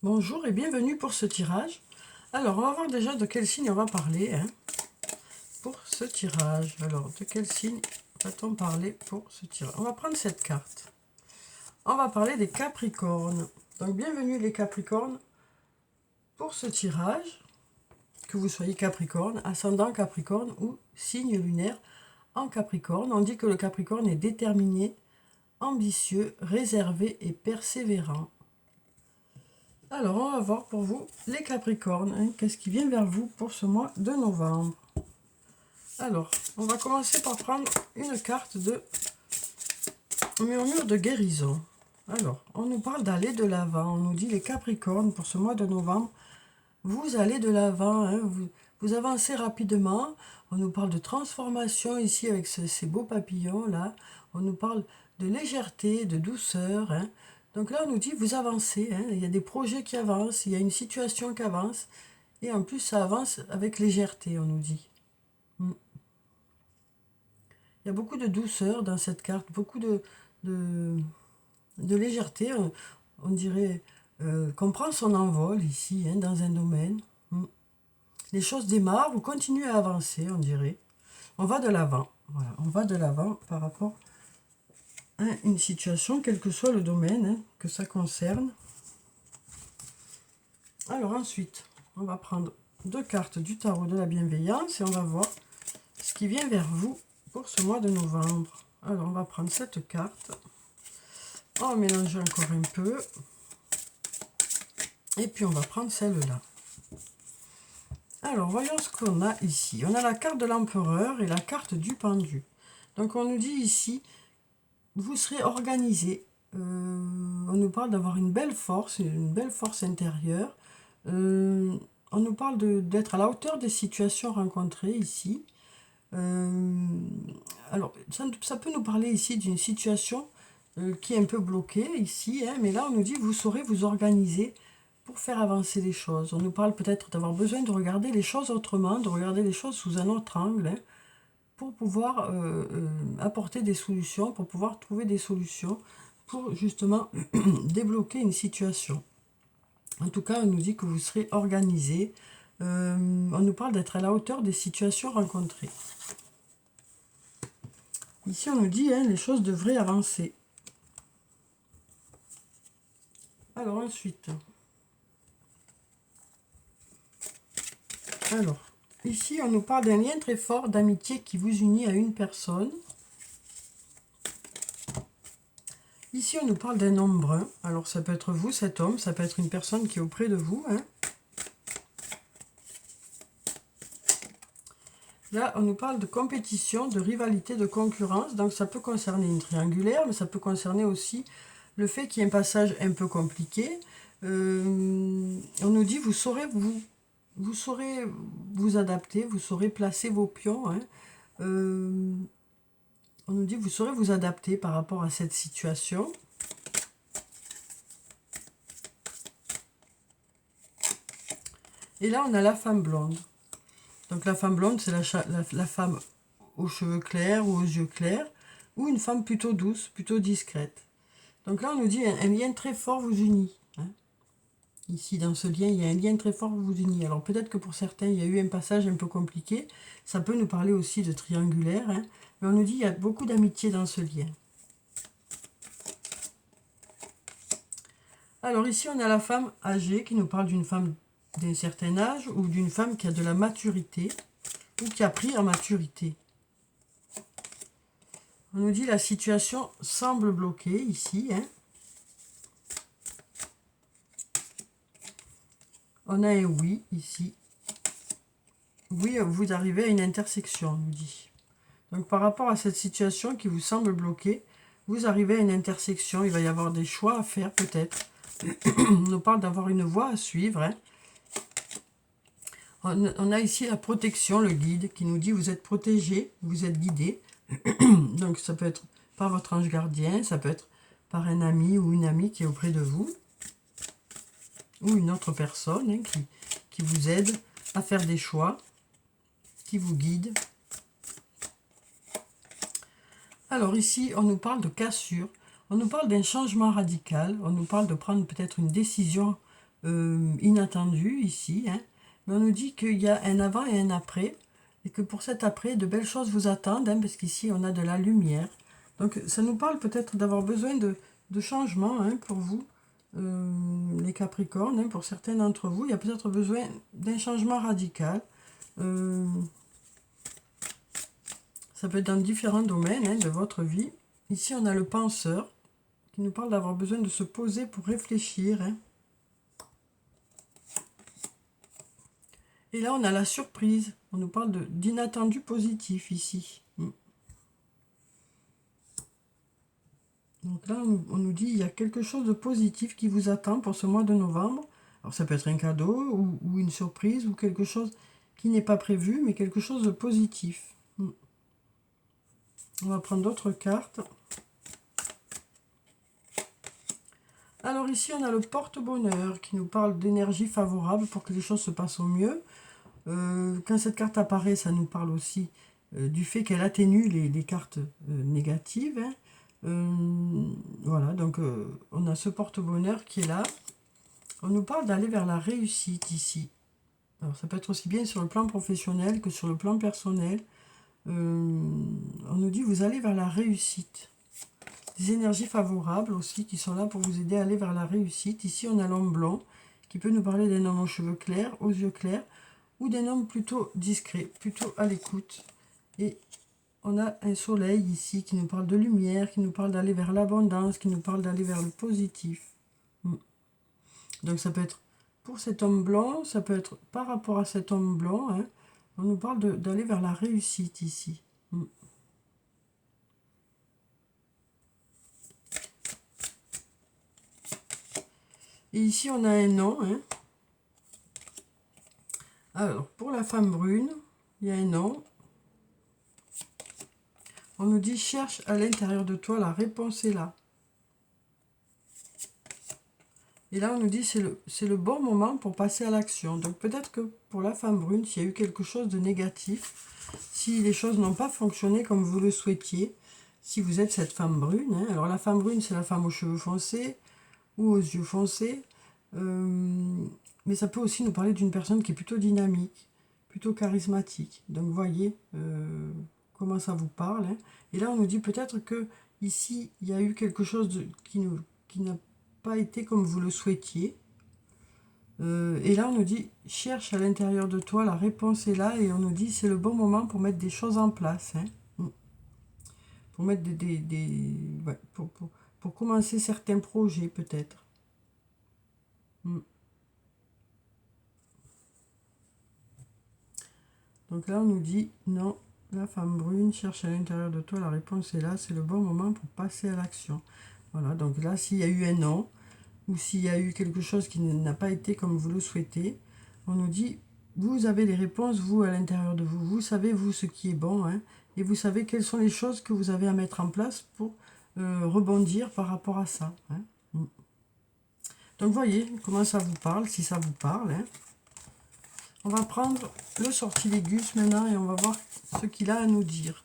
Bonjour et bienvenue pour ce tirage. Alors, on va voir déjà de quel signe on va parler pour ce tirage. Alors, de quel signe va-t-on parler pour ce tirage? On va prendre cette carte. On va parler des Capricornes. Donc, bienvenue les Capricornes pour ce tirage. Que vous soyez Capricorne, ascendant Capricorne ou signe lunaire en Capricorne. On dit que le Capricorne est déterminé, ambitieux, réservé et persévérant. Alors, on va voir pour vous, les Capricornes, qu'est-ce qui vient vers vous pour ce mois de novembre. Alors, on va commencer par prendre une carte de murmure de guérison. Alors, on nous parle d'aller de l'avant. On nous dit, les Capricornes, pour ce mois de novembre, vous allez de l'avant, vous avancez rapidement. On nous parle de transformation ici avec ces beaux papillons-là. On nous parle de légèreté, de douceur, Donc là, on nous dit, vous avancez, il y a des projets qui avancent, il y a une situation qui avance, et en plus, ça avance avec légèreté, on nous dit. Il y a beaucoup de douceur dans cette carte, beaucoup de légèreté, on dirait qu'on prend son envol ici, dans un domaine. Les choses démarrent, vous continuez à avancer, on dirait. On va de l'avant, voilà, on va de l'avant par rapport une situation, quel que soit le domaine que ça concerne. Alors ensuite, on va prendre deux cartes du tarot de la bienveillance et on va voir ce qui vient vers vous pour ce mois de novembre. Alors on va prendre cette carte, on va mélanger encore un peu et puis on va prendre celle-là. Alors voyons ce qu'on a ici. On a la carte de l'empereur et la carte du pendu. Donc on nous dit ici, vous serez organisé. On nous parle d'avoir une belle force intérieure. On nous parle d'être à la hauteur des situations rencontrées ici. Alors, ça peut nous parler ici d'une situation qui est un peu bloquée ici, mais là on nous dit vous saurez vous organiser pour faire avancer les choses. On nous parle peut-être d'avoir besoin de regarder les choses autrement, de regarder les choses sous un autre angle, pour pouvoir apporter des solutions, pour pouvoir trouver des solutions, pour justement débloquer une situation. En tout cas, on nous dit que vous serez organisé. On nous parle d'être à la hauteur des situations rencontrées. Ici, on nous dit les choses devraient avancer. Alors ensuite, ici, on nous parle d'un lien très fort d'amitié qui vous unit à une personne. Ici, on nous parle d'un homme brun. Alors, ça peut être vous, cet homme, ça peut être une personne qui est auprès de vous. Là, on nous parle de compétition, de rivalité, de concurrence. Donc, ça peut concerner une triangulaire, mais ça peut concerner aussi le fait qu'il y ait un passage un peu compliqué. On nous dit, vous saurez vous adapter, vous saurez placer vos pions. On nous dit, vous saurez vous adapter par rapport à cette situation. Et là, on a la femme blonde. Donc la femme blonde, c'est la femme aux cheveux clairs ou aux yeux clairs, ou une femme plutôt douce, plutôt discrète. Donc là, on nous dit un lien très fort vous unit. Ici, dans ce lien, il y a un lien très fort vous unit. Alors peut-être que pour certains, il y a eu un passage un peu compliqué. Ça peut nous parler aussi de triangulaire. Mais on nous dit qu'il y a beaucoup d'amitié dans ce lien. Alors ici, on a la femme âgée qui nous parle d'une femme d'un certain âge ou d'une femme qui a de la maturité ou qui a pris en maturité. On nous dit la situation semble bloquée ici. On a un oui ici. Oui, vous arrivez à une intersection, on nous dit. Donc par rapport à cette situation qui vous semble bloquée, vous arrivez à une intersection. Il va y avoir des choix à faire peut-être. On nous parle d'avoir une voie à suivre. On a ici la protection, le guide, qui nous dit vous êtes protégé, vous êtes guidé. Donc ça peut être par votre ange gardien, ça peut être par un ami ou une amie qui est auprès de vous. Ou une autre personne qui vous aide à faire des choix, qui vous guide. Alors ici, on nous parle de cassure, on nous parle d'un changement radical, on nous parle de prendre peut-être une décision inattendu ici, hein. Mais on nous dit qu'il y a un avant et un après, et que pour cet après, de belles choses vous attendent, hein, parce qu'ici on a de la lumière. Donc ça nous parle peut-être d'avoir besoin de changement, hein, pour vous, les Capricornes, hein, pour certains d'entre vous, il y a peut-être besoin d'un changement radical. Ça peut être dans différents domaines, hein, de votre vie. Ici on a le penseur, qui nous parle d'avoir besoin de se poser pour réfléchir, hein. Et là, on a la surprise. On nous parle d'inattendu positif ici. Donc là, on nous dit il y a quelque chose de positif qui vous attend pour ce mois de novembre. Alors ça peut être un cadeau ou une surprise ou quelque chose qui n'est pas prévu, mais quelque chose de positif. On va prendre d'autres cartes. Alors ici, on a le porte-bonheur qui nous parle d'énergie favorable pour que les choses se passent au mieux. Quand cette carte apparaît, ça nous parle aussi du fait qu'elle atténue les cartes négatives, hein. Voilà, donc on a ce porte-bonheur qui est là. On nous parle d'aller vers la réussite ici. Alors ça peut être aussi bien sur le plan professionnel que sur le plan personnel. On nous dit vous allez vers la réussite. Des énergies favorables aussi qui sont là pour vous aider à aller vers la réussite. Ici on a l'homme blond qui peut nous parler d'un homme aux cheveux clairs, aux yeux clairs, ou d'un homme plutôt discret, plutôt à l'écoute. Et on a un soleil ici qui nous parle de lumière, qui nous parle d'aller vers l'abondance, qui nous parle d'aller vers le positif. Donc ça peut être pour cet homme blanc, ça peut être par rapport à cet homme blanc, hein. On nous parle d'aller vers la réussite ici. Et ici on a un nom, hein. Alors pour la femme brune, il y a un nom. On nous dit cherche à l'intérieur de toi, la réponse est là. Et là, on nous dit c'est le bon moment pour passer à l'action. Donc peut-être que pour la femme brune, s'il y a eu quelque chose de négatif, si les choses n'ont pas fonctionné comme vous le souhaitiez, si vous êtes cette femme brune, hein. Alors la femme brune, c'est la femme aux cheveux foncés ou aux yeux foncés. Mais ça peut aussi nous parler d'une personne qui est plutôt dynamique, plutôt charismatique. Donc vous voyez comment ça vous parle, hein. Et là, on nous dit peut-être que ici, il y a eu quelque chose qui n'a pas été comme vous le souhaitiez. Et là, on nous dit cherche à l'intérieur de toi, la réponse est là. Et on nous dit c'est le bon moment pour mettre des choses en place, hein. Pour mettre ouais, pour commencer certains projets, peut-être. Donc là, on nous dit non, la femme brune cherche à l'intérieur de toi, la réponse est là, c'est le bon moment pour passer à l'action. Voilà, donc là, s'il y a eu un non, ou s'il y a eu quelque chose qui n'a pas été comme vous le souhaitez, on nous dit, vous avez les réponses, vous, à l'intérieur de vous. Vous savez, vous, ce qui est bon, hein, et vous savez quelles sont les choses que vous avez à mettre en place pour rebondir par rapport à ça, hein. Donc, voyez comment ça vous parle, si ça vous parle, hein. On va prendre le sortilégus maintenant et on va voir ce qu'il a à nous dire.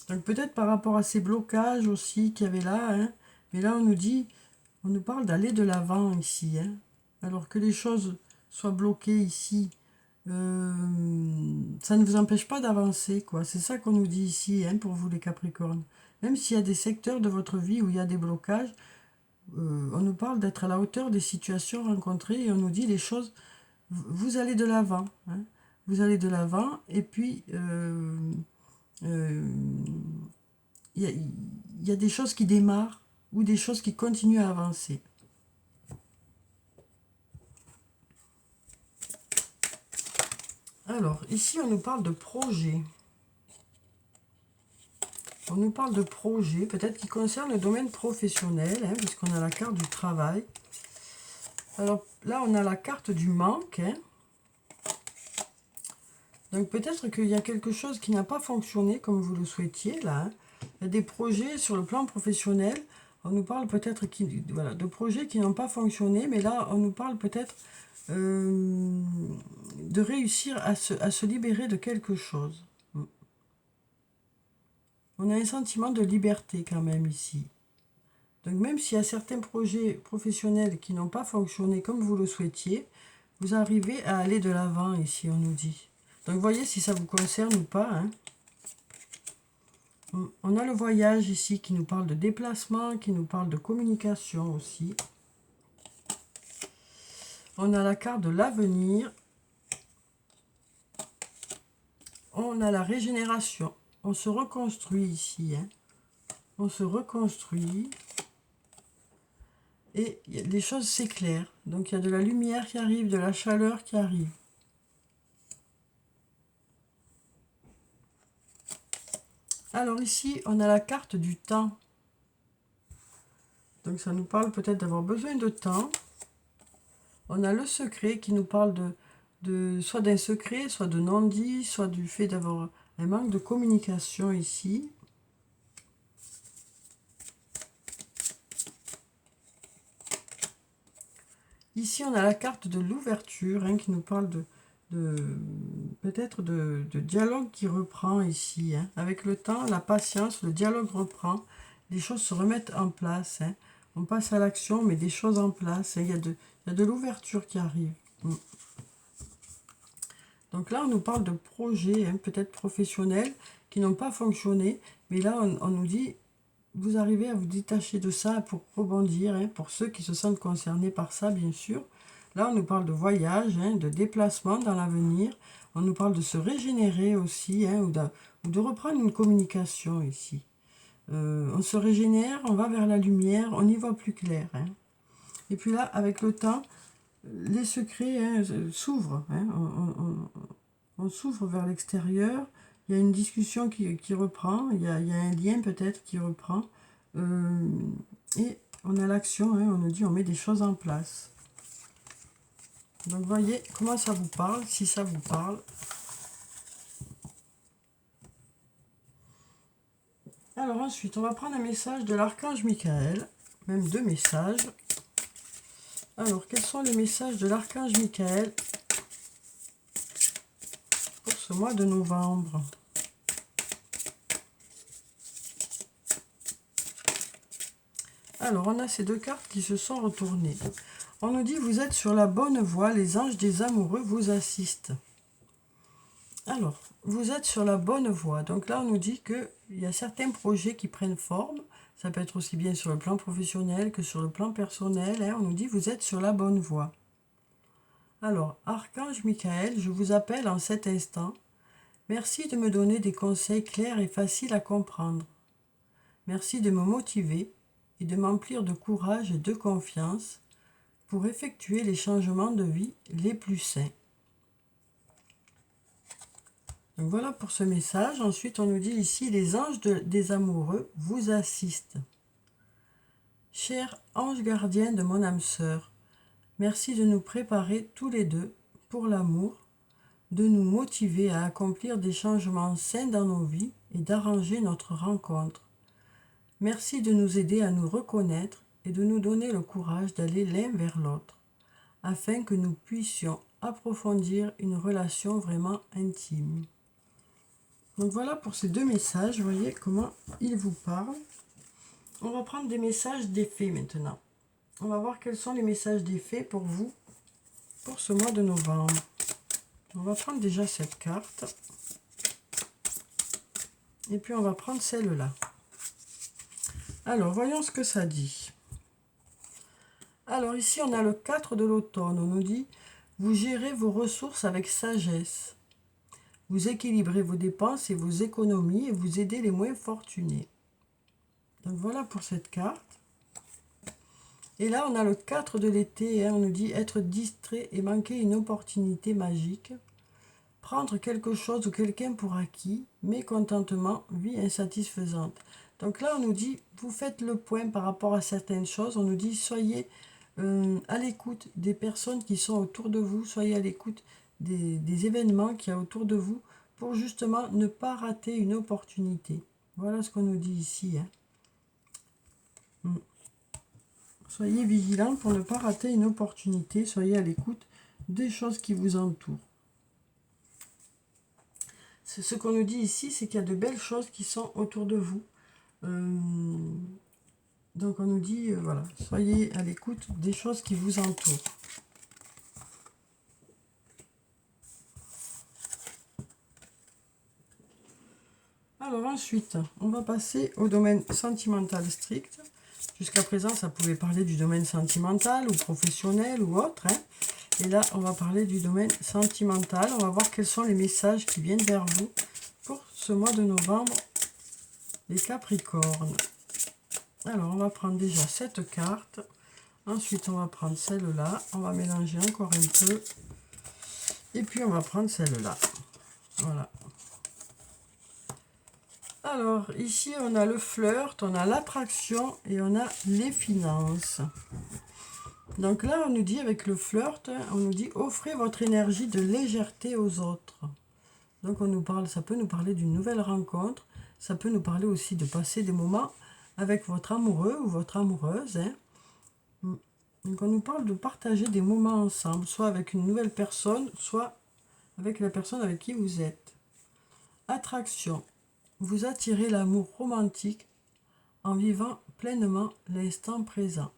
Donc peut-être par rapport à ces blocages aussi qu'il y avait là, hein. Mais là on nous parle d'aller de l'avant ici, hein. Alors que les choses soient bloquées ici, ça ne vous empêche pas d'avancer, quoi. C'est ça qu'on nous dit ici, hein, pour vous les Capricornes. Même s'il y a des secteurs de votre vie où il y a des blocages, on nous parle d'être à la hauteur des situations rencontrées et on nous dit les choses, vous allez de l'avant, hein. Vous allez de l'avant et puis il y a des choses qui démarrent ou des choses qui continuent à avancer. Alors, ici, on nous parle de projet. On nous parle de projet, peut-être qui concerne le domaine professionnel, hein, puisqu'on a la carte du travail. Alors, là, on a la carte du manque, hein. Donc, peut-être qu'il y a quelque chose qui n'a pas fonctionné comme vous le souhaitiez, là, hein. Il y a des projets sur le plan professionnel. On nous parle peut-être voilà, de projets qui n'ont pas fonctionné, mais là, on nous parle peut-être de réussir à se libérer de quelque chose. On a un sentiment de liberté quand même ici. Donc même s'il y a certains projets professionnels qui n'ont pas fonctionné comme vous le souhaitiez, vous arrivez à aller de l'avant ici, on nous dit. Donc voyez si ça vous concerne ou pas, hein. On a le voyage ici qui nous parle de déplacement, qui nous parle de communication aussi. On a la carte de l'avenir. On a la régénération. On se reconstruit ici, hein. On se reconstruit. Et les choses s'éclairent. Donc il y a de la lumière qui arrive, de la chaleur qui arrive. Alors ici, on a la carte du temps. Donc ça nous parle peut-être d'avoir besoin de temps. On a le secret qui nous parle soit d'un secret, soit de non-dit, soit du fait d'avoir un manque de communication ici. Ici, on a la carte de l'ouverture, hein, qui nous parle peut-être de dialogue qui reprend ici, hein. Avec le temps, la patience, le dialogue reprend, les choses se remettent en place, hein. On passe à l'action, mais des choses en place, hein. Il y a de l'ouverture qui arrive. Donc là, on nous parle de projets, hein, peut-être professionnels, qui n'ont pas fonctionné, mais là, on nous dit, vous arrivez à vous détacher de ça pour rebondir, hein, pour ceux qui se sentent concernés par ça, bien sûr. Là, on nous parle de voyage, hein, de déplacement dans l'avenir. On nous parle de se régénérer aussi, hein, ou de reprendre une communication ici. On se régénère, on va vers la lumière, on y voit plus clair, hein. Et puis là, avec le temps, les secrets, hein, s'ouvrent, hein. On s'ouvre vers l'extérieur. Il y a une discussion qui reprend, il y a un lien peut-être qui reprend. Et on a l'action, hein, on nous dit on met des choses en place. Donc voyez comment ça vous parle, si ça vous parle. Alors ensuite, on va prendre un message de l'archange Michael, même 2 messages. Alors, quels sont les messages de l'archange Michael pour ce mois de novembre? Alors, on a ces 2 cartes qui se sont retournées. On nous dit, vous êtes sur la bonne voie, les anges des amoureux vous assistent. Alors, vous êtes sur la bonne voie. Donc là, on nous dit qu'il y a certains projets qui prennent forme. Ça peut être aussi bien sur le plan professionnel que sur le plan personnel, hein. On nous dit, vous êtes sur la bonne voie. Alors, Archange Michael, je vous appelle en cet instant. Merci de me donner des conseils clairs et faciles à comprendre. Merci de me motiver et de m'emplir de courage et de confiance pour effectuer les changements de vie les plus sains. Donc voilà pour ce message. Ensuite, on nous dit ici, les anges des amoureux vous assistent. Cher ange gardien de mon âme sœur, merci de nous préparer tous les deux pour l'amour, de nous motiver à accomplir des changements sains dans nos vies et d'arranger notre rencontre. Merci de nous aider à nous reconnaître et de nous donner le courage d'aller l'un vers l'autre, afin que nous puissions approfondir une relation vraiment intime. Donc voilà pour ces 2 messages, vous voyez comment ils vous parlent. On va prendre des messages d'effet maintenant. On va voir quels sont les messages d'effet pour vous, pour ce mois de novembre. On va prendre déjà cette carte. Et puis on va prendre celle-là. Alors, voyons ce que ça dit. Alors ici, on a le 4 de l'automne. On nous dit, vous gérez vos ressources avec sagesse. Vous équilibrez vos dépenses et vos économies et vous aidez les moins fortunés. Donc voilà pour cette carte. Et là, on a le 4 de l'été. Hein, on nous dit être distrait et manquer une opportunité magique. Prendre quelque chose ou quelqu'un pour acquis. Mécontentement, vie insatisfaisante. Donc là, on nous dit, vous faites le point par rapport à certaines choses. On nous dit, soyez à l'écoute des personnes qui sont autour de vous. Soyez à l'écoute des événements qu'il y a autour de vous pour justement ne pas rater une opportunité. Voilà ce qu'on nous dit ici. Hein. Soyez vigilants pour ne pas rater une opportunité. Soyez à l'écoute des choses qui vous entourent. Ce qu'on nous dit ici, c'est qu'il y a de belles choses qui sont autour de vous. Donc on nous dit, voilà, soyez à l'écoute des choses qui vous entourent. Alors ensuite, on va passer au domaine sentimental strict. Jusqu'à présent, ça pouvait parler du domaine sentimental ou professionnel ou autre, hein. Et là, on va parler du domaine sentimental. On va voir quels sont les messages qui viennent vers vous pour ce mois de novembre, les Capricornes. Alors, on va prendre déjà cette carte. Ensuite, on va prendre celle-là. On va mélanger encore un peu. Et puis, on va prendre celle-là. Voilà. Alors, ici, on a le flirt, on a l'attraction et on a les finances. Donc là, on nous dit, avec le flirt, on nous dit, offrez votre énergie de légèreté aux autres. Donc, on nous parle, ça peut nous parler d'une nouvelle rencontre. Ça peut nous parler aussi de passer des moments avec votre amoureux ou votre amoureuse, hein. Donc, on nous parle de partager des moments ensemble, soit avec une nouvelle personne, soit avec la personne avec qui vous êtes. Attraction. Vous attirez l'amour romantique en vivant pleinement l'instant présent.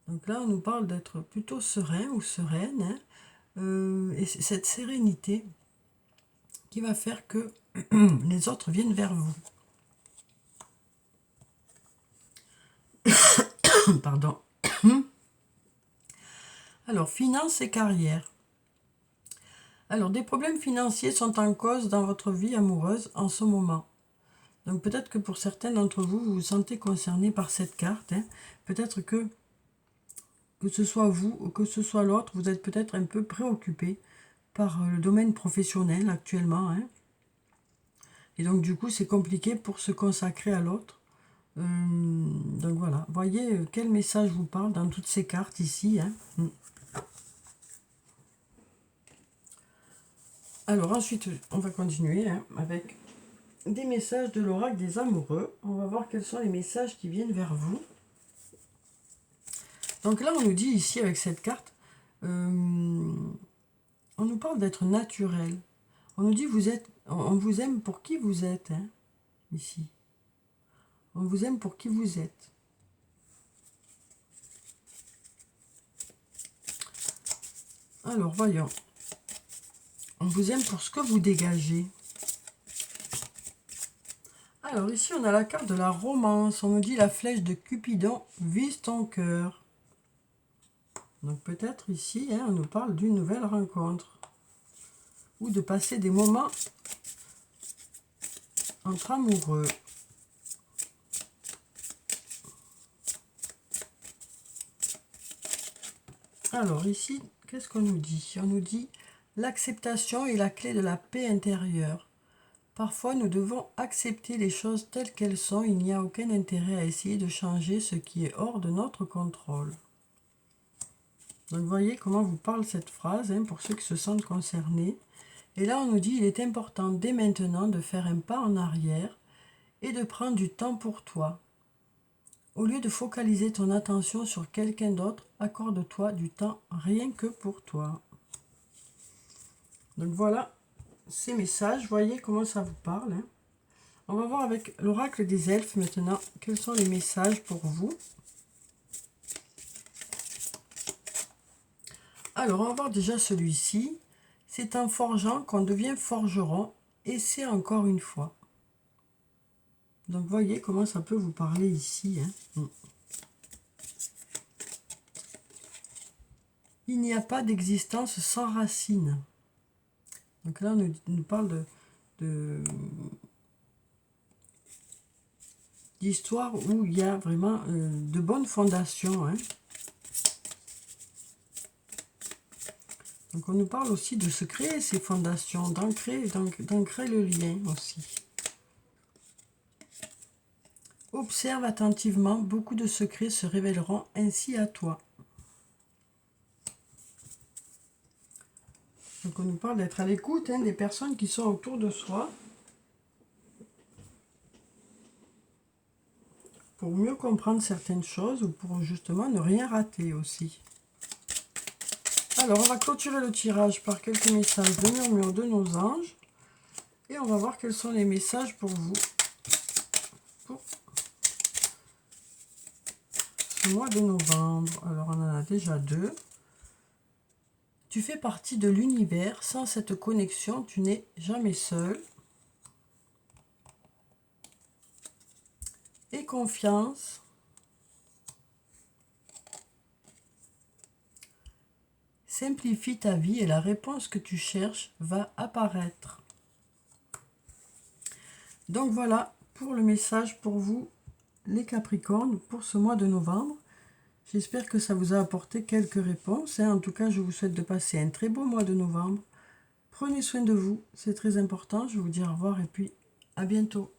Donc là, on nous parle d'être plutôt serein ou sereine, hein, et c'est cette sérénité qui va faire que les autres viennent vers vous. Pardon. Alors, finances et carrière. Alors, des problèmes financiers sont en cause dans votre vie amoureuse en ce moment. Donc, peut-être que pour certains d'entre vous, vous vous sentez concerné par cette carte, hein. Peut-être que ce soit vous ou que ce soit l'autre, vous êtes peut-être un peu préoccupé par le domaine professionnel actuellement, hein. Et donc, du coup, c'est compliqué pour se consacrer à l'autre. Donc, voilà. Voyez quel message vous parle dans toutes ces cartes ici, hein. Alors, ensuite, on va continuer, hein, avec des messages de l'oracle des amoureux. On va voir quels sont les messages qui viennent vers vous. Donc là, on nous dit ici, avec cette carte, on nous parle d'être naturel. On nous dit, on vous aime pour qui vous êtes, hein, ici. On vous aime pour qui vous êtes. Alors, voyons. On vous aime pour ce que vous dégagez. Alors, ici, on a la carte de la romance. On nous dit, la flèche de Cupidon vise ton cœur. Donc, peut-être ici, hein, on nous parle d'une nouvelle rencontre. Ou de passer des moments entre amoureux. Alors ici, qu'est-ce qu'on nous dit? On nous dit l'acceptation est la clé de la paix intérieure. Parfois, nous devons accepter les choses telles qu'elles sont. Il n'y a aucun intérêt à essayer de changer ce qui est hors de notre contrôle. Donc, vous voyez comment vous parle cette phrase, hein, pour ceux qui se sentent concernés. Et là, on nous dit, il est important dès maintenant de faire un pas en arrière et de prendre du temps pour toi. Au lieu de focaliser ton attention sur quelqu'un d'autre, accorde-toi du temps rien que pour toi. Donc voilà ces messages. Voyez comment ça vous parle, hein. On va voir avec l'oracle des elfes maintenant quels sont les messages pour vous. Alors, on va voir déjà celui-ci. C'est en forgeant qu'on devient forgeron, et c'est encore une fois. Donc, voyez comment ça peut vous parler ici, hein. Il n'y a pas d'existence sans racines. Donc là, on nous parle d'histoire où il y a vraiment de bonnes fondations, hein. Donc on nous parle aussi de se créer ces fondations, d'ancrer le lien aussi. Observe attentivement, beaucoup de secrets se révéleront ainsi à toi. Donc on nous parle d'être à l'écoute, hein, des personnes qui sont autour de soi, pour mieux comprendre certaines choses ou pour justement ne rien rater aussi. Alors, on va clôturer le tirage par quelques messages de murmure de nos anges. Et on va voir quels sont les messages pour vous. Pour ce mois de novembre. Alors, on en a déjà 2. Tu fais partie de l'univers. Sans cette connexion, tu n'es jamais seul. Et confiance. Simplifie ta vie et la réponse que tu cherches va apparaître. Donc voilà pour le message pour vous, les Capricornes, pour ce mois de novembre. J'espère que ça vous a apporté quelques réponses. En tout cas, je vous souhaite de passer un très beau mois de novembre. Prenez soin de vous, c'est très important. Je vous dis au revoir et puis à bientôt.